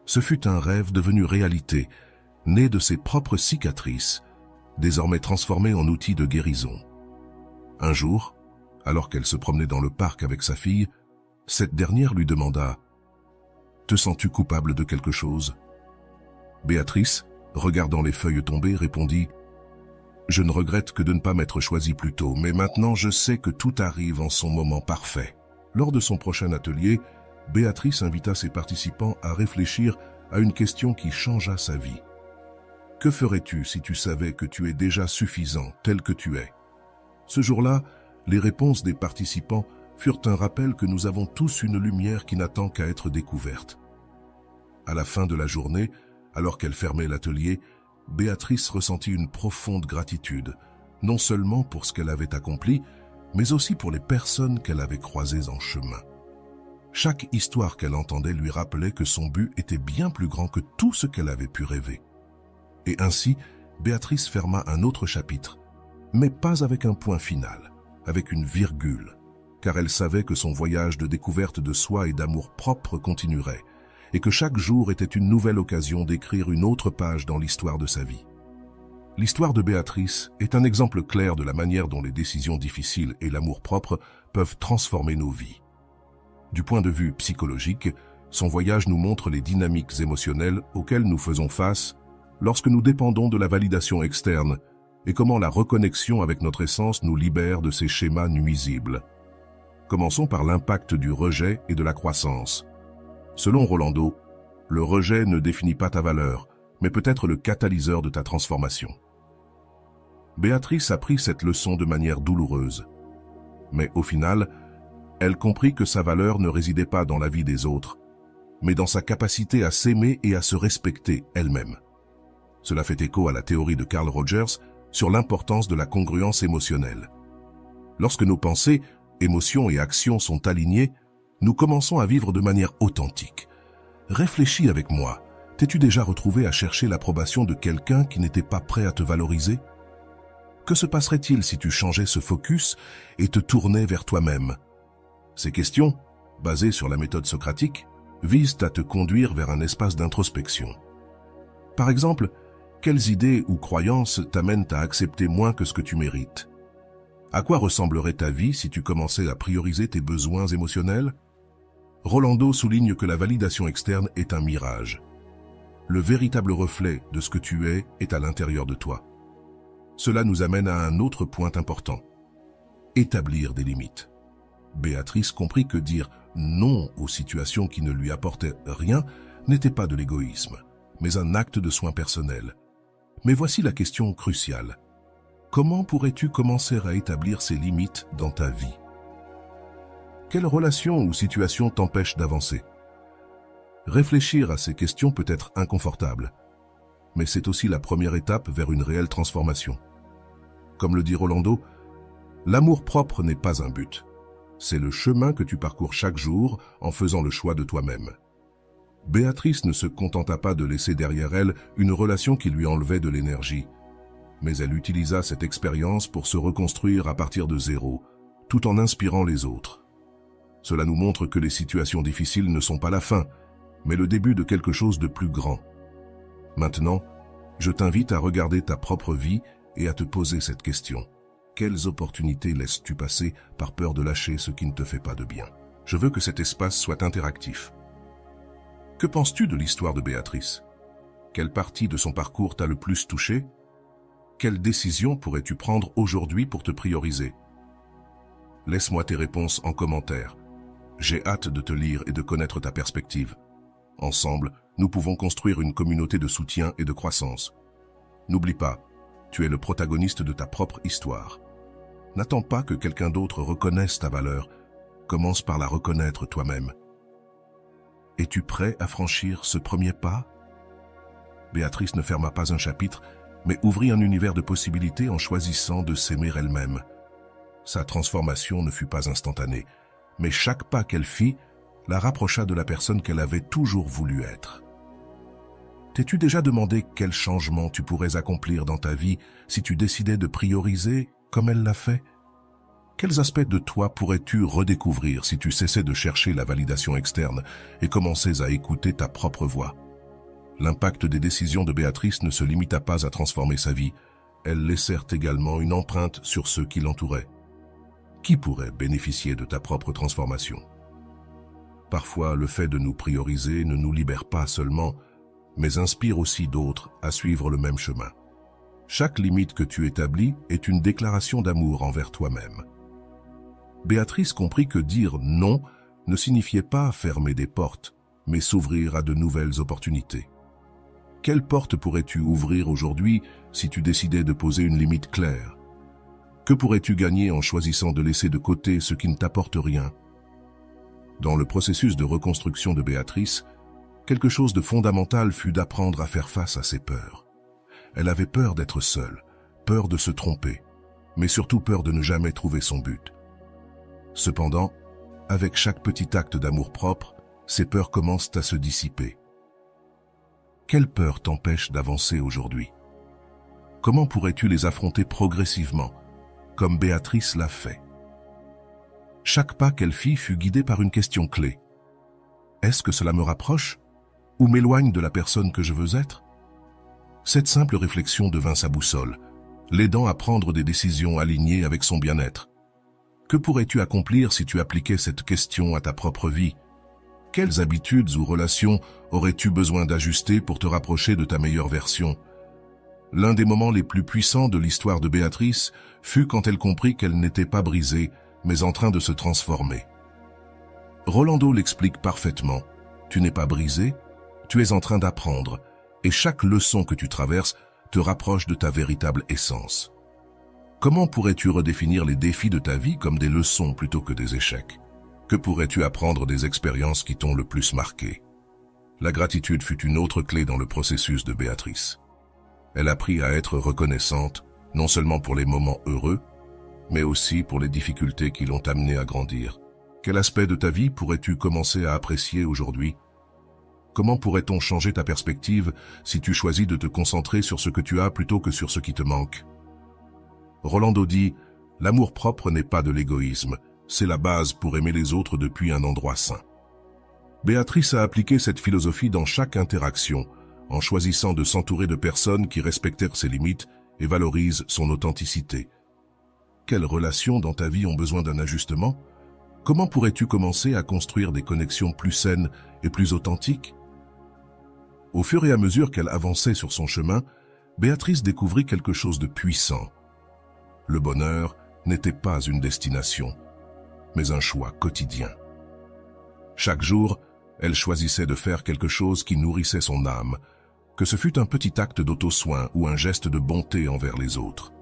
Ce fut un rêve devenu réalité, né de ses propres cicatrices, désormais transformé en outil de guérison. Un jour, alors qu'elle se promenait dans le parc avec sa fille, cette dernière lui demanda « Te sens-tu coupable de quelque chose ?» Béatrice, regardant les feuilles tombées, répondit « Je ne regrette que de ne pas m'être choisie plus tôt, mais maintenant je sais que tout arrive en son moment parfait. » Lors de son prochain atelier, Béatrice invita ses participants à réfléchir à une question qui changea sa vie. Que ferais-tu si tu savais que tu es déjà suffisant tel que tu es? Ce jour-là, les réponses des participants furent un rappel que nous avons tous une lumière qui n'attend qu'à être découverte. À la fin de la journée, alors qu'elle fermait l'atelier, Béatrice ressentit une profonde gratitude, non seulement pour ce qu'elle avait accompli, mais aussi pour les personnes qu'elle avait croisées en chemin. Chaque histoire qu'elle entendait lui rappelait que son but était bien plus grand que tout ce qu'elle avait pu rêver. Et ainsi, Béatrice ferma un autre chapitre, mais pas avec un point final, avec une virgule, car elle savait que son voyage de découverte de soi et d'amour propre continuerait, et que chaque jour était une nouvelle occasion d'écrire une autre page dans l'histoire de sa vie. L'histoire de Béatrice est un exemple clair de la manière dont les décisions difficiles et l'amour-propre peuvent transformer nos vies. Du point de vue psychologique, son voyage nous montre les dynamiques émotionnelles auxquelles nous faisons face lorsque nous dépendons de la validation externe et comment la reconnexion avec notre essence nous libère de ces schémas nuisibles. Commençons par l'impact du rejet et de la croissance. Selon Rolando, le rejet ne définit pas ta valeur, mais peut être le catalyseur de ta transformation. Béatrice apprit cette leçon de manière douloureuse. Mais au final, elle comprit que sa valeur ne résidait pas dans la vie des autres, mais dans sa capacité à s'aimer et à se respecter elle-même. Cela fait écho à la théorie de Carl Rogers sur l'importance de la congruence émotionnelle. Lorsque nos pensées, émotions et actions sont alignées, nous commençons à vivre de manière authentique. Réfléchis avec moi. T'es-tu déjà retrouvé à chercher l'approbation de quelqu'un qui n'était pas prêt à te valoriser? Que se passerait-il si tu changeais ce focus et te tournais vers toi-même? Ces questions, basées sur la méthode socratique, visent à te conduire vers un espace d'introspection. Par exemple, quelles idées ou croyances t'amènent à accepter moins que ce que tu mérites? À quoi ressemblerait ta vie si tu commençais à prioriser tes besoins émotionnels? Rolando souligne que la validation externe est un mirage. Le véritable reflet de ce que tu es est à l'intérieur de toi. Cela nous amène à un autre point important. Établir des limites. Béatrice comprit que dire non aux situations qui ne lui apportaient rien n'était pas de l'égoïsme, mais un acte de soin personnel. Mais voici la question cruciale. Comment pourrais-tu commencer à établir ces limites dans ta vie? Quelles relations ou situations t'empêchent d'avancer? Réfléchir à ces questions peut être inconfortable, mais c'est aussi la première étape vers une réelle transformation. comme le dit Rolando, l'amour-propre n'est pas un but. C'est le chemin que tu parcours chaque jour en faisant le choix de toi-même. Béatrice ne se contenta pas de laisser derrière elle une relation qui lui enlevait de l'énergie, mais elle utilisa cette expérience pour se reconstruire à partir de zéro, tout en inspirant les autres. Cela nous montre que les situations difficiles ne sont pas la fin, mais le début de quelque chose de plus grand. Maintenant, je t'invite à regarder ta propre vie et à te poser cette question. Quelles opportunités laisses-tu passer par peur de lâcher ce qui ne te fait pas de bien? Je veux que cet espace soit interactif. Que penses-tu de l'histoire de Béatrice? Quelle partie de son parcours t'a le plus touché? Quelle décision pourrais-tu prendre aujourd'hui pour te prioriser? Laisse-moi tes réponses en commentaire. J'ai hâte de te lire et de connaître ta perspective. Ensemble, nous pouvons construire une communauté de soutien et de croissance. N'oublie pas, tu es le protagoniste de ta propre histoire. N'attends pas que quelqu'un d'autre reconnaisse ta valeur. Commence par la reconnaître toi-même. Es-tu prêt à franchir ce premier pas? Béatrice ne ferma pas un chapitre, mais ouvrit un univers de possibilités en choisissant de s'aimer elle-même. Sa transformation ne fut pas instantanée, mais chaque pas qu'elle fit la rapprocha de la personne qu'elle avait toujours voulu être. T'es-tu déjà demandé quel changement tu pourrais accomplir dans ta vie si tu décidais de prioriser comme elle l'a fait? Quels aspects de toi pourrais-tu redécouvrir si tu cessais de chercher la validation externe et commençais à écouter ta propre voix? L'impact des décisions de Béatrice ne se limita pas à transformer sa vie, elles laissèrent également une empreinte sur ceux qui l'entouraient. Qui pourrait bénéficier de ta propre transformation? Parfois, le fait de nous prioriser ne nous libère pas seulement, mais inspire aussi d'autres à suivre le même chemin. Chaque limite que tu établis est une déclaration d'amour envers toi-même. Béatrice comprit que dire non ne signifiait pas fermer des portes, mais s'ouvrir à de nouvelles opportunités. Quelle porte pourrais-tu ouvrir aujourd'hui si tu décidais de poser une limite claire? Que pourrais-tu gagner en choisissant de laisser de côté ce qui ne t'apporte rien? Dans le processus de reconstruction de Béatrice, quelque chose de fondamental fut d'apprendre à faire face à ses peurs. Elle avait peur d'être seule, peur de se tromper, mais surtout peur de ne jamais trouver son but. Cependant, avec chaque petit acte d'amour-propre, ces peurs commencent à se dissiper. Quelle peur t'empêche d'avancer aujourd'hui? Comment pourrais-tu les affronter progressivement, comme Béatrice l'a fait? Chaque pas qu'elle fit fut guidé par une question clé. Est-ce que cela me rapproche ou m'éloigne de la personne que je veux être? Cette simple réflexion devint sa boussole, l'aidant à prendre des décisions alignées avec son bien-être. Que pourrais-tu accomplir si tu appliquais cette question à ta propre vie? Quelles habitudes ou relations aurais-tu besoin d'ajuster pour te rapprocher de ta meilleure version? L'un des moments les plus puissants de l'histoire de Béatrice fut quand elle comprit qu'elle n'était pas brisée, mais en train de se transformer. Rolando l'explique parfaitement. Tu n'es pas brisé, tu es en train d'apprendre, et chaque leçon que tu traverses te rapproche de ta véritable essence. Comment pourrais-tu redéfinir les défis de ta vie comme des leçons plutôt que des échecs? Que pourrais-tu apprendre des expériences qui t'ont le plus marqué? La gratitude fut une autre clé dans le processus de Béatrice. Elle apprit à être reconnaissante, non seulement pour les moments heureux, mais aussi pour les difficultés qui l'ont amenée à grandir. Quel aspect de ta vie pourrais-tu commencer à apprécier aujourd'hui? Comment pourrait-on changer ta perspective si tu choisis de te concentrer sur ce que tu as plutôt que sur ce qui te manque? Rolando dit, l'amour-propre n'est pas de l'égoïsme, c'est la base pour aimer les autres depuis un endroit sain. Béatrice a appliqué cette philosophie dans chaque interaction, en choisissant de s'entourer de personnes qui respectèrent ses limites et valorisent son authenticité. Quelles relations dans ta vie ont besoin d'un ajustement? Comment pourrais-tu commencer à construire des connexions plus saines et plus authentiques? Au fur et à mesure qu'elle avançait sur son chemin, Béatrice découvrit quelque chose de puissant. Le bonheur n'était pas une destination, mais un choix quotidien. Chaque jour, elle choisissait de faire quelque chose qui nourrissait son âme, que ce fût un petit acte d'auto-soin ou un geste de bonté envers les autres.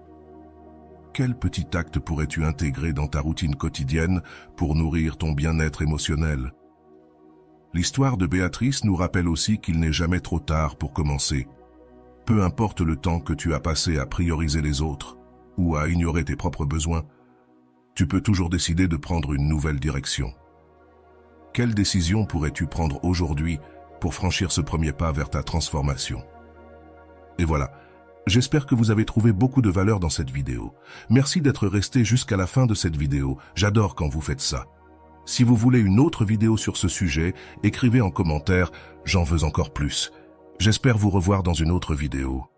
Quel petit acte pourrais-tu intégrer dans ta routine quotidienne pour nourrir ton bien-être émotionnel? L'histoire de Béatrice nous rappelle aussi qu'il n'est jamais trop tard pour commencer. Peu importe le temps que tu as passé à prioriser les autres, ou à ignorer tes propres besoins, tu peux toujours décider de prendre une nouvelle direction. Quelle décision pourrais-tu prendre aujourd'hui pour franchir ce premier pas vers ta transformation? Et voilà, j'espère que vous avez trouvé beaucoup de valeur dans cette vidéo. Merci d'être resté jusqu'à la fin de cette vidéo, j'adore quand vous faites ça. Si vous voulez une autre vidéo sur ce sujet, écrivez en commentaire « J'en veux encore plus ». J'espère vous revoir dans une autre vidéo.